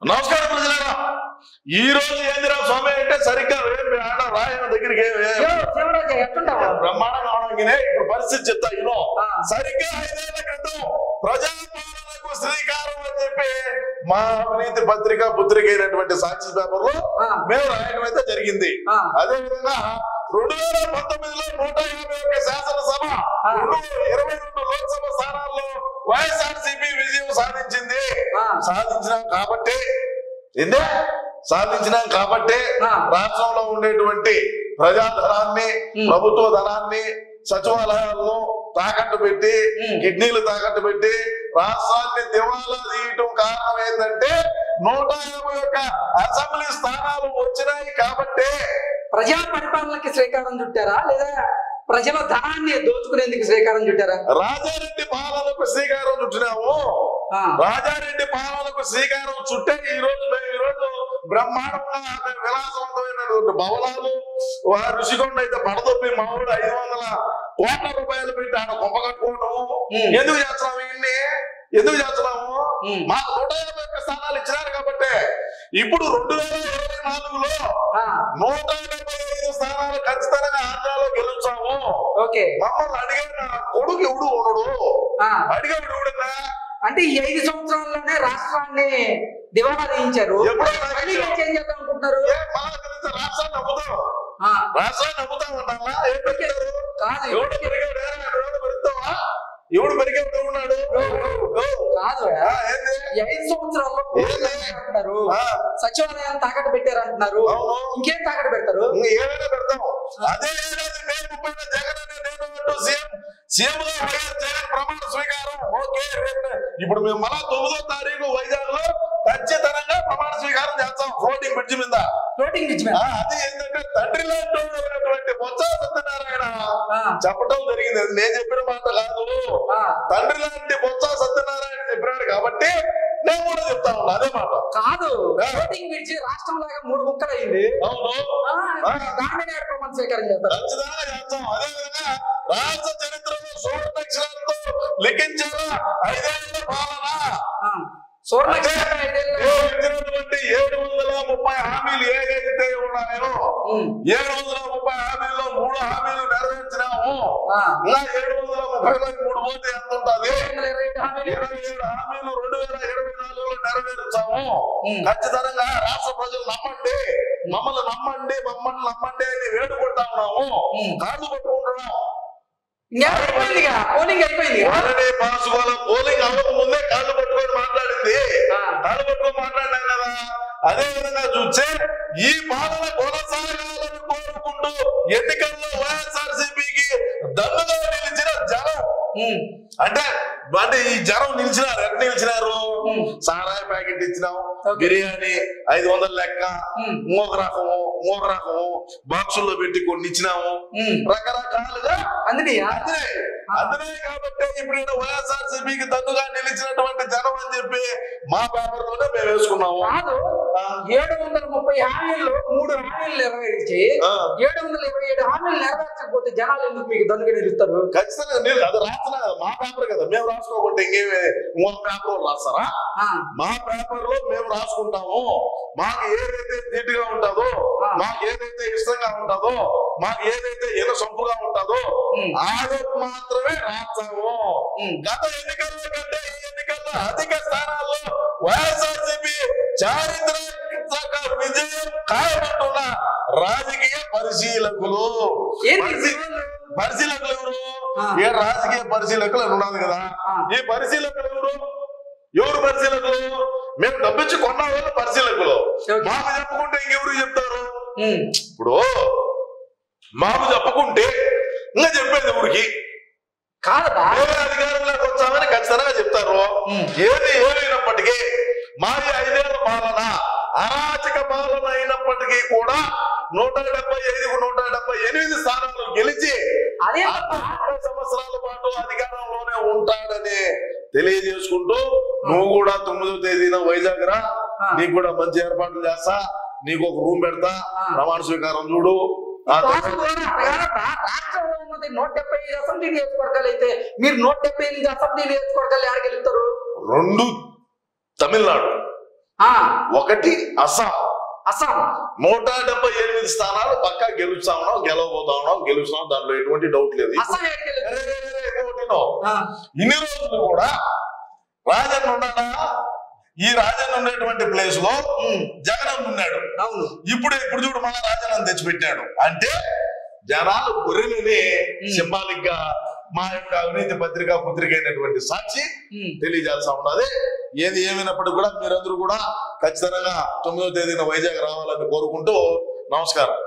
నమస్కారం ప్రజలారా. ఈ రోజు ఏందిరా స్వామి అంటే సరిగ్గా రాయన దగ్గరికి బ్రహ్మాండంగా అవడంగానే ఇప్పుడు పరిస్థితి చెప్తా. సరిగ్గా 5 ఏళ్ల క్రితం ప్రజాపాలనకు శ్రీకారం అని చెప్పి మా అవినీతి పుత్రిక అయినటువంటి సాక్షి పేపర్ లో మేము రాయడం అయితే జరిగింది. అదే విధంగా 2019లో 151 శాసనసభ 22 లోక్సభ స్థానాల్లో వైఎస్ఆర్సీపీ విజయం సాధించినాం కాబట్టి రాష్ట్రంలో ఉండేటువంటి ప్రజాధనాన్ని ప్రభుత్వ ధనాన్ని సచివాలయాల్లో తాకట్టు పెట్టి కిడ్నీలు తాకట్టు పెట్టి రాష్ట్రాన్ని దివాలా తీయటం కారణం ఏంటంటే 151 అసెంబ్లీ స్థానాలు వచ్చినాయి కాబట్టి. ప్రజా పరిపాలనకి శ్రీకారం చుట్టారా లేదా ప్రజల ధనాన్ని దోచుకునేందుకు శ్రీకారం చుట్టారా? రాజారెడ్డి పాలనకు శ్రీకారం చుట్టినాము. రాజారెడ్డి పాలనకు శ్రీకారం చుట్టే ఈ రోజు బ్రహ్మాండంగా విలాసవంతమైనటువంటి భవనాలు ఋషికొండ అయితే పడదొప్పి మామూలు 500 కోట్ల రూపాయలు పెట్టి ఆడ కొంప కట్టుకోవటము. ఎందుకు చేస్తున్నాము ఇన్ని? ఎందుకు చేస్తున్నాము? మాకు 151 స్థానాలు ఇచ్చినారు కాబట్టి ఇప్పుడు 2024లో 175 స్థానాలు ఖచ్చితంగా ఆంధ్రాలో గెలుచాము. మమ్మల్ని అడిగిన కొడుకు ఎవడు ఉండడు, అడిగేవాడు ఎవడన్నా అంటే ఈ 5 సంవత్సరాల్లోనే రాష్ట్రాన్ని దివాలా తీయించారు. చేంజ్ చేద్దాం అనుకుంటున్నారు. రాష్ట్రాన్ని నమ్ముతాం అన్నా కాదు ఎవడు పెరిగేవాడు ఉన్నాడు కాదు. 5 సంవత్సరాల్లో అంటున్నారు, సచివాలయాన్ని తాకట్టు పెట్టారు అంటున్నారు. ఇంకేం తాకట్టు పెడతారు? ఏమైనా పెడతాం. అదే ఏడాది మే 30 జగన్ సీఎం గా వైఎస్ జగన్ ప్రమాణ స్వీకారం. ఓకే, ఇప్పుడు మేము మళ్ళా 9వ తారీఖు వైజాగ్ లో ఖచ్చితంగా ప్రమాణ స్వీకారం చేస్తాం. ఫ్లోటింగ్ బ్రిడ్జ్ మీద. అది ఏంటంటే తండ్రి లాంటి బొత్స సత్యనారాయణ చెప్పడం జరిగింది. అది నేను చెప్పిన మాట కాదు, తండ్రి లాంటి బొత్స సత్యనారాయణ చెప్పినాడు కాబట్టి నేను కూడా చెప్తా ఉన్నా అదే మాట. కాదు, ఫ్లోటింగ్ బ్రిడ్జ్ రాష్ట్రం లాగా 3 ముక్కలు అయింది. అవును, ప్రమాణ స్వీకారం చేస్తారు. ఖచ్చితంగా చేస్తాం. అదే విధంగా రాష్ట్ర చరిత్రలో సువర్ణాక్షరాలతో లిఖించారా 5 ఏళ్ల పాలన. ఇచ్చినటువంటి 730 హామీలు ఏదైతే ఉన్నాయో 730 హామీల్లో 3 హామీలు నెరవేర్చినాము. ఇంకా 730లో 3 పోతే ఎంత ఉంటుంది? 27 హామీలు 2024లో నెరవేర్చాము. ఖచ్చితంగా రాష్ట్ర ప్రజలు నమ్మండి, మమ్మల్ని నమ్మండి అని వేడుకుంటా ఉన్నాము, కాళ్ళు పట్టుకుంటున్నాం. పోలింగ్ అయిపోయింది. పోలింగ్ అవ్వక ముందే కాళ్ళు పట్టుకొని మాట్లాడినాం కదా. అదే విధంగా చూస్తే ఈ పాలన కొనసాగాలని కోరుకుంటూ ఎన్నికల్లో వైఎస్ఆర్సీపీకి దన్నుగా నిలిచిన జనం అంటే ఈ జనం నిలిచినారు. ఎక్కడ నిలిచినారు? సారాయి ప్యాకెట్ ఇచ్చినాం, బిర్యానీ 500 లెక్క, ఇంకొక రకము బాక్సుల్లో పెట్టి కొన్ని ఇచ్చినాము, రకరకాలుగా అందునే కాబట్టి ఇప్పుడు వైఎస్ఆర్సీపీకి దన్నుగా నిలిచినటువంటి జనం అని చెప్పి మా పేపర్ లోనే మేము వేసుకున్నాము. 730 హామీల్లో 3 హామీలు నెరవేర్చి 727 హామీలు నెరవేర్చకపోతే జనాలు ఎందుకు మీకు దన్నుగా నిలుస్తారు? ఖచ్చితంగా అది రాస్తున్నా కదా, మా పేపర్ కదా, మేము రాసుకోకుంటే ఇంకొక పేపర్ రాస్తారా? మా పేపర్ లో మేము రాసుకుంటాము. మాకు ఏదైతే నీట్గా ఉంటుందో, మాకు ఏదైతే ఇష్టంగా ఉంటుందో, మాకు ఏదైతే సొంపుగా ఉంటుందో అది మాత్రమే రాస్తాము. గత ఎన్నికల్లో కంటే ఈ ఎన్నికల్లో అధిక స్థానాల్లో వైఎస్ఆర్సీపీ చారిత్రక విజయం ఖాయమంటున్న రాజకీయ పరిశీలకులు ఎవరు? ఏ రాజకీయ పరిశీలకులు అని ఉన్నది కదా. ఈ పరిశీలకులు ఎవరు పరిశీలకులు? మేము డబ్బిచ్చి కొన్న వాళ్ళు పరిశీలకులు. మాకు చెప్పుకుంటే ఇంకెవరు చెప్తారు? ఇప్పుడు మాకు చెప్పుకుంటే ఇంకా చెప్పేది ఎవరికి కాదు, అధికారంలోకి వచ్చామని ఖచ్చితంగా చెప్తారు. ఏమైనప్పటికీ మాది 5 ఏళ్ల పాలన అరాచక పాలన అయినప్పటికీ కూడా 175కు 178 స్థానాలు గెలిచి 30 సంవత్సరాల పాటు అధికారంలోనే ఉంటాడని తెలియజేసుకుంటూ నువ్వు కూడా 9వ తేదీన వైజాగ్ రా, నీకు కూడా మంచి ఏర్పాట్లు చేస్తా, నీకు ఒక రూమ్ పెడతా, ప్రమాణ స్వీకారం చూడు. రాష్ట్రంలో ఉన్నది 175 అసెంబ్లీ నియోజకవర్గాలు అయితే మీరు 178 అసెంబ్లీ నియోజకవర్గాలు ఎక్కడికి వెళ్తారు? 2 తమిళనాడు ఒకటి అస్సాం. 178 స్థానాలు పక్కా గెలుస్తా ఉన్నాం, గెలవబోతా ఉన్నాం, గెలుస్తున్నాం, దాంట్లో ఎటువంటి డౌట్ లేదు. ఇన్ని రోజులు కూడా రాజన్న ఉన్నాడా? ఈ రాజన్న ఉండేటువంటి ప్లేస్ లో జగన్ ఉన్నాడు. ఇప్పుడు చూడు మన రాజన్న తెచ్చిపెట్టాడు. అంటే జనాలు గొర్రెలని సింబాలిక్ గా మా యొక్క అవినీతి పుత్రిక అయినటువంటి సాక్షి తెలియజేస్తా ఉన్నది. ఏది ఏమైనప్పటికీ కూడా మీరందరూ కూడా ఖచ్చితంగా 9వ తేదీన వైజాగ్ రావాలని కోరుకుంటూ నమస్కారం.